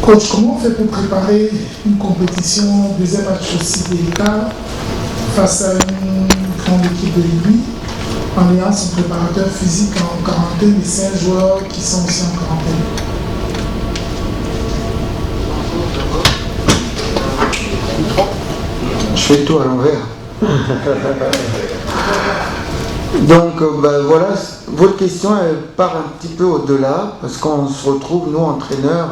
Coach, comment on fait pour préparer une compétition, deuxième match aussi délicat, face à une grande équipe de rugby, en ayant son préparateur physique en quarantaine et 5 joueurs qui sont aussi en quarantaine? Je fais tout à l'envers. Donc voilà, votre question elle part un petit peu au-delà, parce qu'on se retrouve, nous, entraîneurs,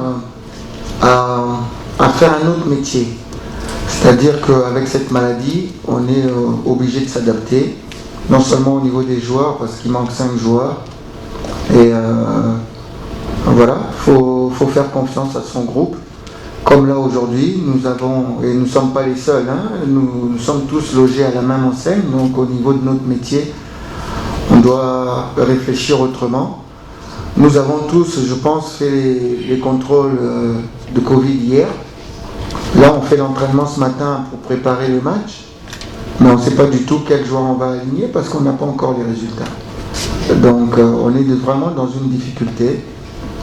à faire un autre métier. C'est-à-dire qu'avec cette maladie, on est obligé de s'adapter, non seulement au niveau des joueurs, parce qu'il manque 5 joueurs, et voilà, faut faire confiance à son groupe. Comme là aujourd'hui, nous avons, et nous ne sommes pas les seuls, nous sommes tous logés à la même enseigne, donc au niveau de notre métier, on doit réfléchir autrement. Nous avons tous, je pense, fait les contrôles de Covid hier. Là, on fait l'entraînement ce matin pour préparer le match, mais on ne sait pas du tout quel joueur on va aligner parce qu'on n'a pas encore les résultats. Donc, on est vraiment dans une difficulté.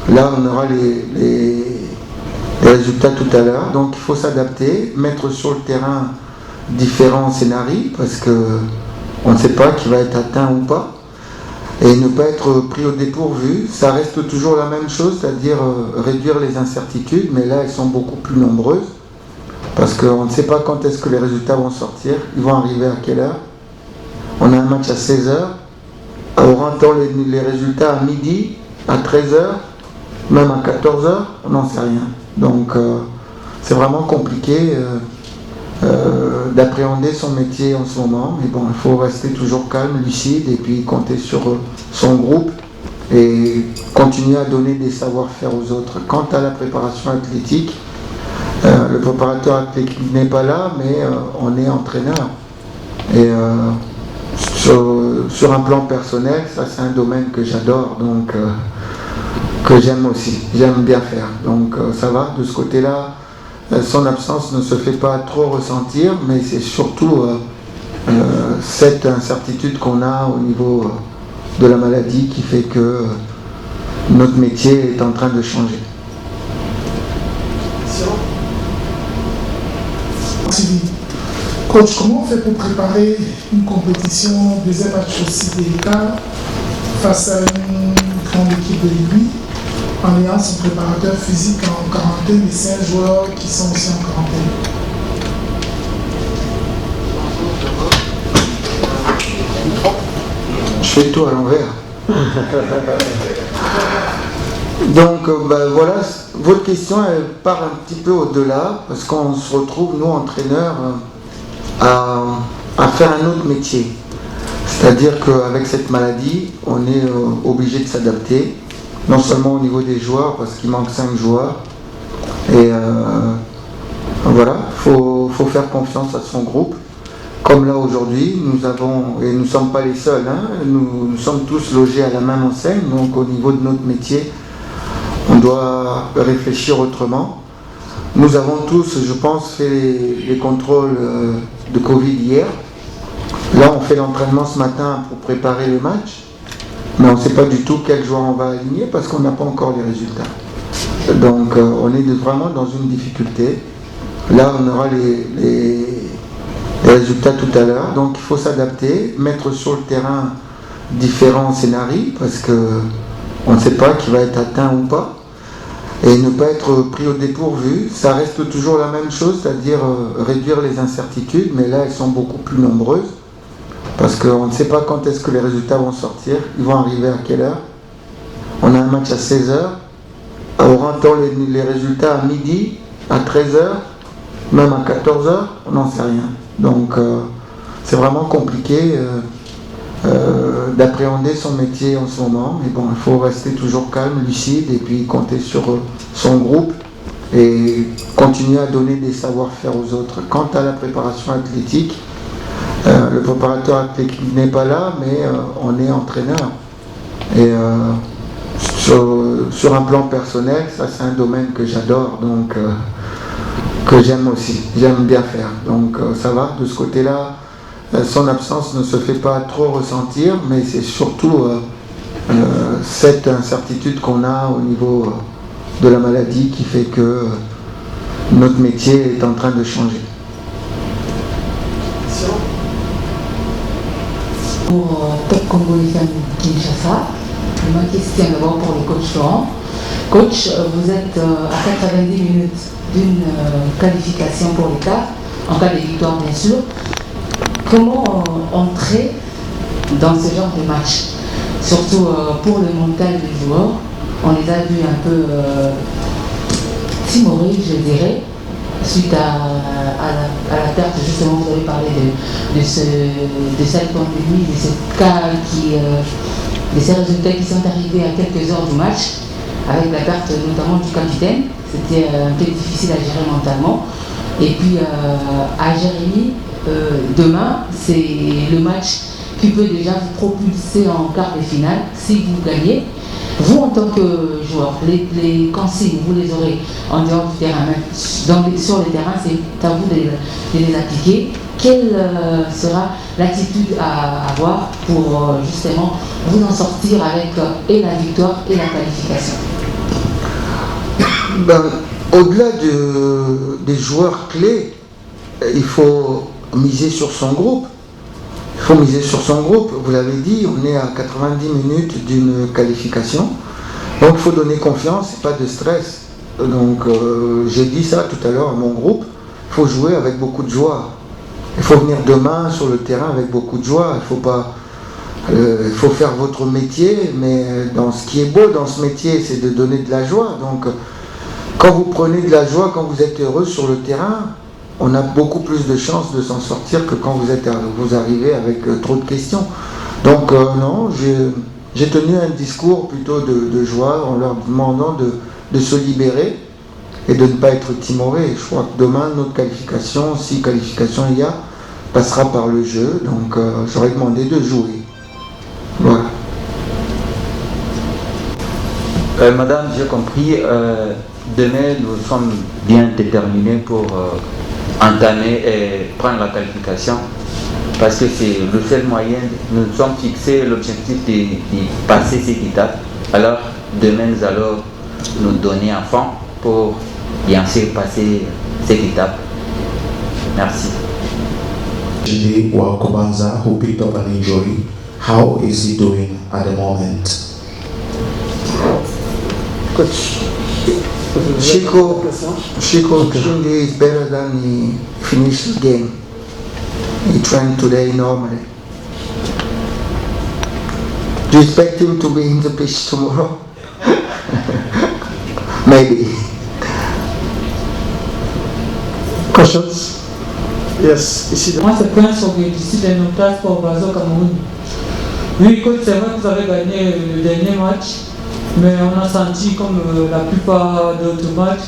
Là, on aura les résultats tout à l'heure. Donc, il faut s'adapter, mettre sur le terrain différents scénarios parce qu'on ne sait pas qui va être atteint ou pas. Et ne pas être pris au dépourvu, ça reste toujours la même chose, c'est-à-dire réduire les incertitudes, mais là elles sont beaucoup plus nombreuses, parce qu'on ne sait pas quand est-ce que les résultats vont sortir, ils vont arriver à quelle heure. On a un match à 16h, aura-t-on les résultats à midi, à 13h, même à 14h, on n'en sait rien. Donc c'est vraiment compliqué d'appréhender son métier en ce moment, mais bon, il faut rester toujours calme, lucide et puis compter sur son groupe et continuer à donner des savoir-faire aux autres. Quant à la préparation athlétique, le préparateur athlétique n'est pas là, mais on est entraîneur. Et sur un plan personnel, ça c'est un domaine que j'adore, donc que j'aime aussi, j'aime bien faire. Donc ça va, de ce côté-là, son absence ne se fait pas trop ressentir, mais c'est surtout cette incertitude qu'on a au niveau de la maladie qui fait que notre métier est en train de changer. Coach, comment on fait pour préparer une compétition, deuxième match aussi délicat, face à une grande équipe de rugby, en ayant son préparateur physique en quarantaine et 5 joueurs qui sont aussi en quarantaine? Je fais tout à l'envers. Donc voilà, votre question elle part un petit peu au-delà, parce qu'on se retrouve, nous, entraîneurs, à faire un autre métier. C'est-à-dire qu'avec cette maladie, on est obligé de s'adapter, non seulement au niveau des joueurs, parce qu'il manque 5 joueurs, et voilà, faut faire confiance à son groupe. Comme là aujourd'hui, nous avons, et nous ne sommes pas les seuls, nous sommes tous logés à la même enseigne, donc au niveau de notre métier, on doit réfléchir autrement. Nous avons tous, je pense, fait les contrôles de Covid hier. Là, on fait l'entraînement ce matin pour préparer le match, mais on ne sait pas du tout quel joueur on va aligner parce qu'on n'a pas encore les résultats. Donc on est vraiment dans une difficulté. Là, on aura les résultats tout à l'heure. Donc il faut s'adapter, mettre sur le terrain différents scénarios parce qu'on ne sait pas qui va être atteint ou pas. Et ne pas être pris au dépourvu, ça reste toujours la même chose, c'est-à-dire réduire les incertitudes, mais là elles sont beaucoup plus nombreuses, parce qu'on ne sait pas quand est-ce que les résultats vont sortir, ils vont arriver à quelle heure. On a un match à 16h, aura-t-on les résultats à midi, à 13h, même à 14h, on n'en sait rien. Donc c'est vraiment compliqué d'appréhender son métier en ce moment, mais bon, il faut rester toujours calme, lucide et puis compter sur son groupe et continuer à donner des savoir-faire aux autres. Quant à la préparation athlétique, le préparateur athlétique n'est pas là, mais on est entraîneur. Et sur un plan personnel, ça c'est un domaine que j'adore, donc que j'aime aussi, j'aime bien faire. Donc ça va, de ce côté-là, son absence ne se fait pas trop ressentir, mais c'est surtout cette incertitude qu'on a au niveau de la maladie qui fait que notre métier est en train de changer. Pour Top Congo Kinshasa, ma question d'abord pour les coachs Laurent. Coach, vous êtes à 90 minutes d'une qualification pour l'État, en cas de victoire bien sûr. Comment entrer dans ce genre de match? Surtout pour le mental des joueurs, on les a vus un peu timorés, je dirais, suite à la perte, justement, vous avez parlé de cette pandémie, de ce cas de ces résultats qui sont arrivés à quelques heures du match, avec la perte notamment du capitaine. C'était un peu difficile à gérer mentalement. Et puis à Jérémy, demain, c'est le match qui peut déjà vous propulser en quart de finale si vous gagnez. Vous, en tant que joueur, les consignes, vous les aurez en dehors du terrain, sur le terrain, c'est à vous de les appliquer. Quelle sera l'attitude à avoir pour justement vous en sortir avec et la victoire et la qualification? Au-delà des joueurs clés, il faut miser sur son groupe. Il faut miser sur son groupe. Vous l'avez dit, on est à 90 minutes d'une qualification. Donc il faut donner confiance et pas de stress. Donc j'ai dit ça tout à l'heure à mon groupe. Il faut jouer avec beaucoup de joie. Il faut venir demain sur le terrain avec beaucoup de joie. Il faut faire votre métier, mais ce qui est beau dans ce métier, c'est de donner de la joie. Donc quand vous prenez de la joie, quand vous êtes heureux sur le terrain, on a beaucoup plus de chances de s'en sortir que quand vous arrivez avec trop de questions. Donc non, j'ai tenu un discours plutôt de joie en leur demandant de se libérer et de ne pas être timoré. Je crois que demain, notre qualification, si qualification il y a, passera par le jeu. Donc j'aurais demandé de jouer. Voilà. Madame, j'ai compris. Demain, nous sommes bien déterminés pour entamer et prendre la qualification parce que c'est le seul moyen. Nous nous sommes fixés l'objectif de passer cette étape. Alors, demain, nous allons nous donner à fond pour bien sûr passer cette étape. Merci. Kobanza, who picked up an injury, how is he doing at the moment? Coach, Chico Chindi is better than he finished the game. He trained today normally. Do you expect him to be in the pitch tomorrow? Maybe. Questions? Yes, ici. Moi, c'est Prince Ogé, ici de nos places pour Bazo Cameroun. Oui, coach, c'est vrai que vous avez gagné le dernier match, mais on a senti, comme la plupart d'autres matchs,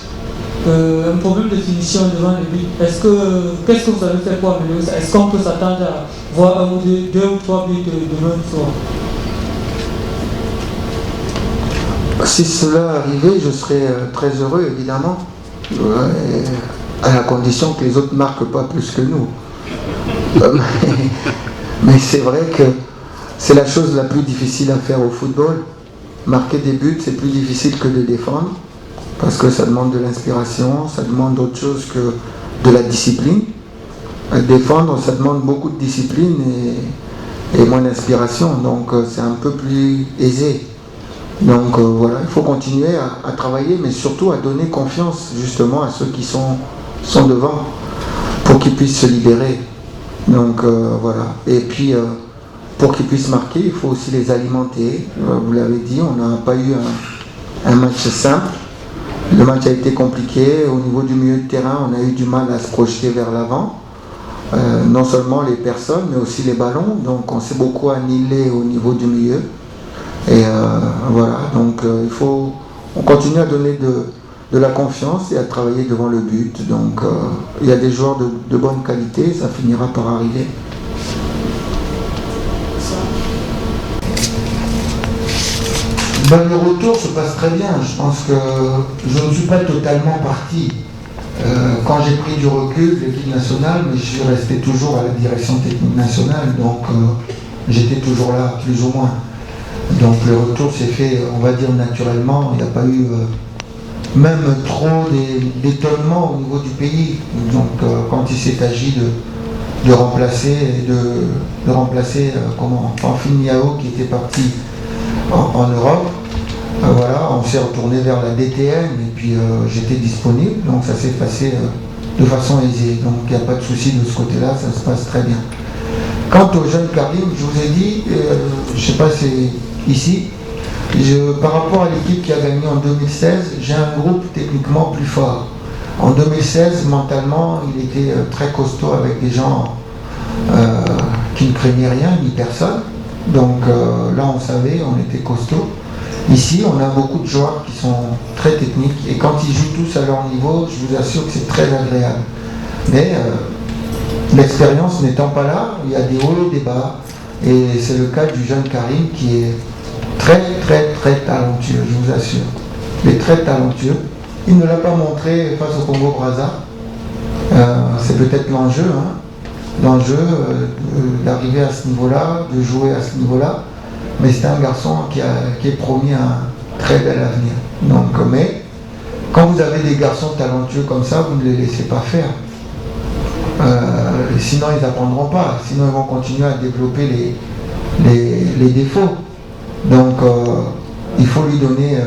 un problème de finition devant le but. Qu'est-ce que vous avez fait pour améliorer ça? Est-ce qu'on peut s'attendre à voir un ou deux ou trois buts demain soir? Si cela arrivait, je serais très heureux, évidemment. Ouais, à la condition que les autres ne marquent pas plus que nous. Mais c'est vrai que c'est la chose la plus difficile à faire au football. Marquer des buts, c'est plus difficile que de défendre, parce que ça demande de l'inspiration, ça demande autre chose que de la discipline. Défendre, ça demande beaucoup de discipline et moins d'inspiration, donc c'est un peu plus aisé. Donc voilà, il faut continuer à travailler, mais surtout à donner confiance justement à ceux qui sont devant, pour qu'ils puissent se libérer. Donc voilà. Et puis pour qu'ils puissent marquer, il faut aussi les alimenter. Vous l'avez dit, on n'a pas eu un match simple. Le match a été compliqué. Au niveau du milieu de terrain, on a eu du mal à se projeter vers l'avant. Non seulement les personnes, mais aussi les ballons. Donc on s'est beaucoup annihilé au niveau du milieu. Et voilà, donc on continue à donner de la confiance et à travailler devant le but. Donc il y a des joueurs de bonne qualité, ça finira par arriver. Le retour se passe très bien. Je pense que je ne suis pas totalement parti. Quand j'ai pris du recul de l'équipe nationale, mais je suis resté toujours à la direction technique nationale, donc j'étais toujours là, plus ou moins. Donc le retour s'est fait, on va dire, naturellement. Il n'y a pas eu même trop d'étonnement au niveau du pays. Donc quand il s'est agi de remplacer Pamphile Niao qui était parti en Europe, voilà, on s'est retourné vers la DTN et puis j'étais disponible, donc ça s'est passé de façon aisée. Donc il n'y a pas de souci de ce côté-là, ça se passe très bien. Quant au jeune Karim, je vous ai dit, je ne sais pas si c'est ici, par rapport à l'équipe qui a gagné en 2016, j'ai un groupe techniquement plus fort. En 2016, mentalement, il était très costaud avec des gens qui ne craignaient rien, ni personne. Donc là, on savait, on était costaud. Ici, on a beaucoup de joueurs qui sont très techniques et quand ils jouent tous à leur niveau, je vous assure que c'est très agréable. Mais l'expérience n'étant pas là, il y a des hauts et des bas. Et c'est le cas du jeune Karim qui est très talentueux, je vous assure. Il est très talentueux. Il ne l'a pas montré face au Congo-Brazza. C'est peut-être l'enjeu, hein. L'enjeu d'arriver à ce niveau-là, de jouer à ce niveau-là. Mais c'est un garçon qui est promis un très bel avenir. Donc, mais quand vous avez des garçons talentueux comme ça, vous ne les laissez pas faire. Sinon, ils n'apprendront pas. Sinon, ils vont continuer à développer les défauts. Donc, il faut lui donner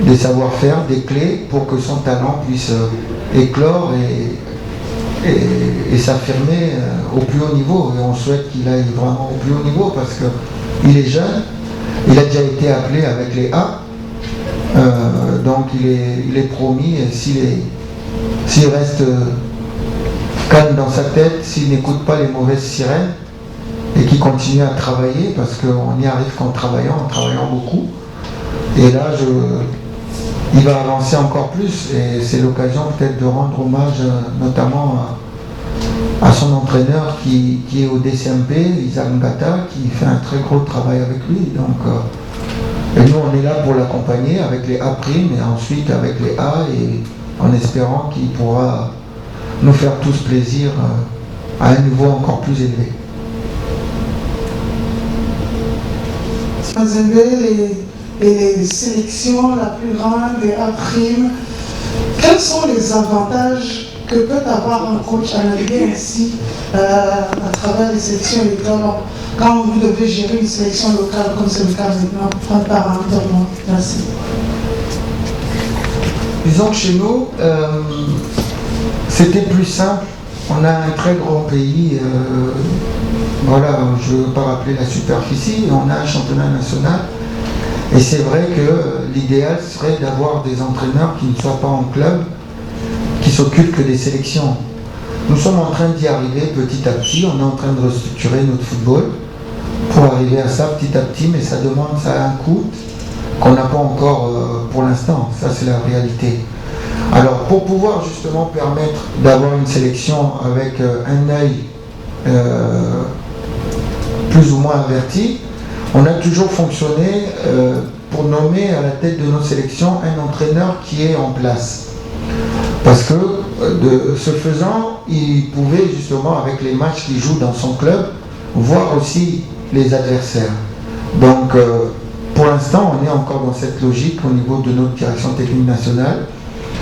des savoir-faire, des clés pour que son talent puisse éclore et s'affirmer au plus haut niveau. Et on souhaite qu'il aille vraiment au plus haut niveau parce qu'il est jeune, il a déjà été appelé avec les A, donc il est promis, s'il reste calme dans sa tête, s'il n'écoute pas les mauvaises sirènes et qu'il continue à travailler, parce qu'on n'y arrive qu'en travaillant beaucoup. Et là, il va avancer encore plus et c'est l'occasion peut-être de rendre hommage notamment à son entraîneur qui est au DCMP, Isaac Ngata, qui fait un très gros travail avec lui. Donc, et nous, on est là pour l'accompagner avec les A' et ensuite avec les A, et en espérant qu'il pourra nous faire tous plaisir à un niveau encore plus élevé. Les sélections, la plus grande, les A', quels sont les avantages que peut avoir un coach à naviguer ainsi à travers les sélections locales quand vous devez gérer une sélection locale comme c'est le cas maintenant par un tournoi? Merci. Disons que chez nous, c'était plus simple. On a un très grand pays, voilà, je ne veux pas rappeler la superficie, on a un championnat national. Et c'est vrai que l'idéal serait d'avoir des entraîneurs qui ne soient pas en club, qui s'occupent que des sélections. Nous sommes en train d'y arriver petit à petit, on est en train de restructurer notre football pour arriver à ça petit à petit, mais ça a un coût qu'on n'a pas encore pour l'instant, ça c'est la réalité. Alors pour pouvoir justement permettre d'avoir une sélection avec un œil plus ou moins averti, on a toujours fonctionné pour nommer à la tête de nos sélections un entraîneur qui est en place. Parce que de ce faisant, il pouvait justement, avec les matchs qu'il joue dans son club, voir aussi les adversaires. Donc pour l'instant, on est encore dans cette logique au niveau de notre direction technique nationale.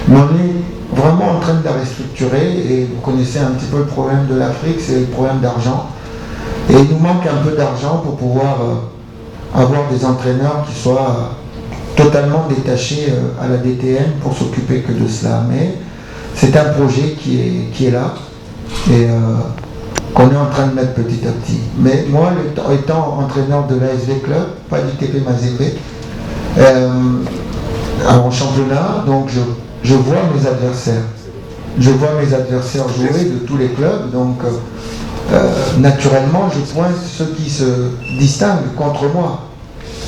Mais on est vraiment en train de la restructurer et vous connaissez un petit peu le problème de l'Afrique, c'est le problème d'argent. Et il nous manque un peu d'argent pour pouvoir avoir des entraîneurs qui soient totalement détachés à la DTN pour s'occuper que de cela. Mais c'est un projet qui est là et qu'on est en train de mettre petit à petit. Mais moi, étant entraîneur de l'ASV Club, pas du TP Mazembe, en championnat, donc je vois mes adversaires. Je vois mes adversaires jouer de tous les clubs, donc naturellement, je pointe ceux qui se distinguent contre moi.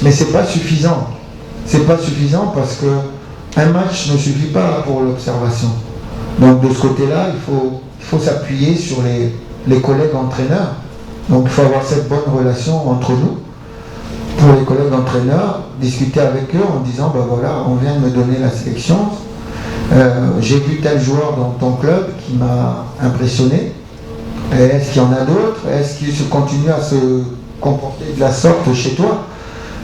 Mais c'est pas suffisant. C'est pas suffisant parce que un match ne suffit pas pour l'observation. Donc de ce côté-là, il faut s'appuyer sur les collègues entraîneurs. Donc il faut avoir cette bonne relation entre nous. Pour les collègues entraîneurs, discuter avec eux en disant, ben voilà, on vient de me donner la sélection. J'ai vu tel joueur dans ton club qui m'a impressionné. Est-ce qu'il y en a d'autres? Est-ce qu'il se continue à se comporter de la sorte chez toi?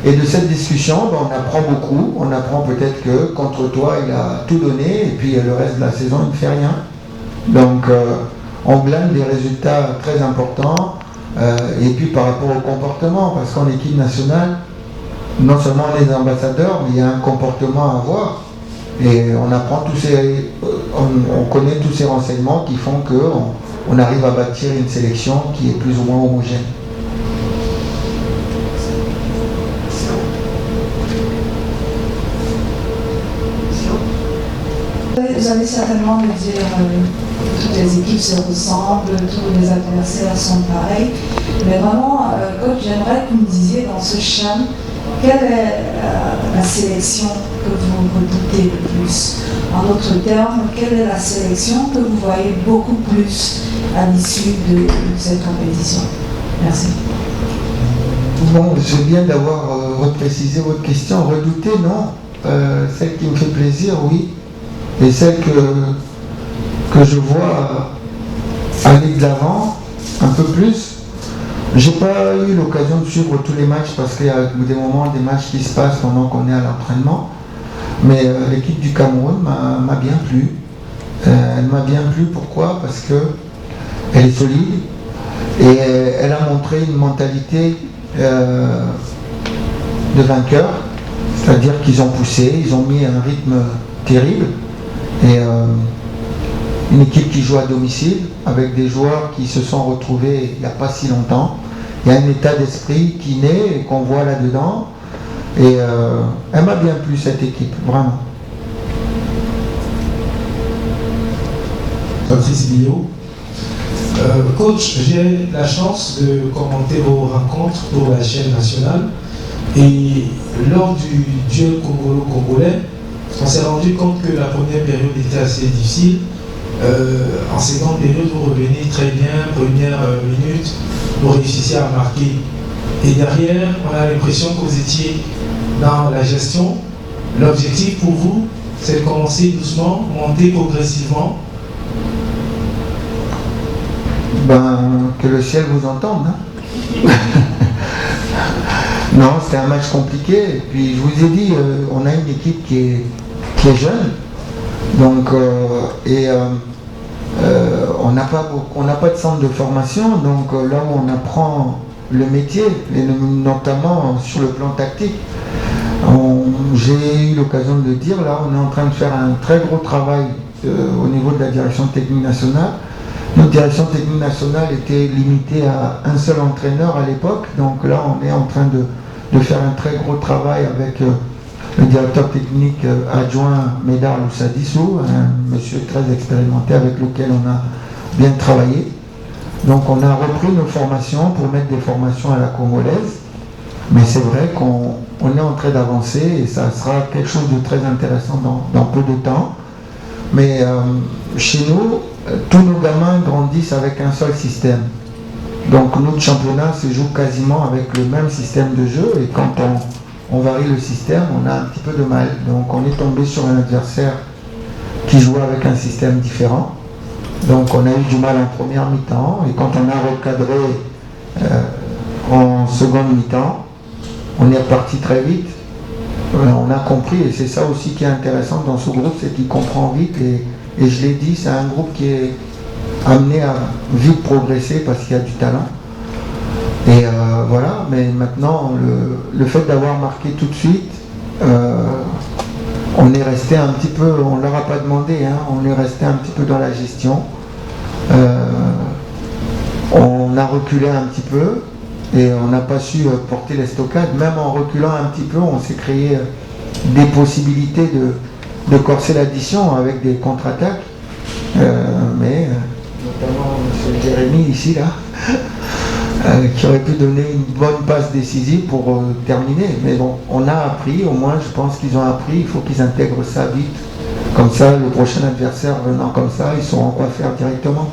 Et de cette discussion, on apprend beaucoup. On apprend peut-être que contre toi, il a tout donné et puis le reste de la saison, il ne fait rien. Donc, on glane des résultats très importants. Et puis par rapport au comportement, parce qu'en équipe nationale, non seulement on est des ambassadeurs, mais il y a un comportement à avoir. Et on apprend on connaît tous ces renseignements qui font qu'on arrive à bâtir une sélection qui est plus ou moins homogène. Vous allez certainement me dire toutes les équipes se ressemblent, tous les adversaires sont pareils. Mais vraiment, coach, j'aimerais que vous me disiez dans ce CHAN, quelle est la sélection que vous redoutez le plus? En d'autres termes, quelle est la sélection que vous voyez beaucoup plus à l'issue de cette compétition? Merci. Bon, c'est bien d'avoir reprécisé votre question. Redouter, non. Celle qui me fait plaisir, oui. Et celle que je vois aller de l'avant un peu plus. J'ai pas eu l'occasion de suivre tous les matchs parce qu'il y a des moments, des matchs qui se passent pendant qu'on est à l'entraînement. Mais l'équipe du Cameroun m'a bien plu. Elle m'a bien plu, pourquoi? Parce qu'elle est solide et elle a montré une mentalité de vainqueur. C'est-à-dire qu'ils ont poussé, ils ont mis un rythme terrible. Et une équipe qui joue à domicile, avec des joueurs qui se sont retrouvés il n'y a pas si longtemps. Il y a un état d'esprit qui naît et qu'on voit là-dedans. Et elle m'a bien plu, cette équipe, vraiment. Patrice Billot. Coach, j'ai la chance de commenter vos rencontres pour la chaîne nationale. Et lors du duel congolo-congolais, on s'est rendu compte que la première période était assez difficile. En seconde période, vous revenez très bien, première minute, vous réussissez à marquer. Et derrière, on a l'impression que vous étiez dans la gestion. L'objectif pour vous, c'est de commencer doucement, monter progressivement. Que le ciel vous entende. Hein. Non, c'était un match compliqué. Et puis je vous ai dit, on a une équipe qui est jeune. Donc, on n'a pas de centre de formation. Donc là où on apprend le métier, et notamment sur le plan tactique. J'ai eu l'occasion de le dire, là on est en train de faire un très gros travail au niveau de la direction technique nationale. Notre direction technique nationale était limitée à un seul entraîneur à l'époque, donc là on est en train de faire un très gros travail avec le directeur technique adjoint Médard Loussadissou, un monsieur très expérimenté avec lequel on a bien travaillé. Donc on a repris nos formations pour mettre des formations à la congolaise, mais c'est vrai qu'on est en train d'avancer et ça sera quelque chose de très intéressant dans peu de temps. Mais chez nous, tous nos gamins grandissent avec un seul système. Donc notre championnat se joue quasiment avec le même système de jeu et quand on varie le système, on a un petit peu de mal. Donc on est tombé sur un adversaire qui jouait avec un système différent. Donc on a eu du mal en première mi-temps et quand on a recadré en seconde mi-temps, on est reparti très vite. On a compris et c'est ça aussi qui est intéressant dans ce groupe, c'est qu'il comprend vite et je l'ai dit, c'est un groupe qui est amené à vite progresser parce qu'il y a du talent. Et voilà, mais maintenant le fait d'avoir marqué tout de suite, on est resté un petit peu, on ne leur a pas demandé, hein, on est resté un petit peu dans la gestion. On a reculé un petit peu et on n'a pas su porter les stockades. Même en reculant un petit peu, on s'est créé des possibilités de corser l'addition avec des contre-attaques. Mais notamment M. Jérémy ici, là, qui aurait pu donner une bonne passe décisive pour terminer. Mais bon, on a appris, au moins je pense qu'ils ont appris, il faut qu'ils intègrent ça vite. Comme ça, le prochain adversaire venant comme ça, ils sauront quoi faire directement.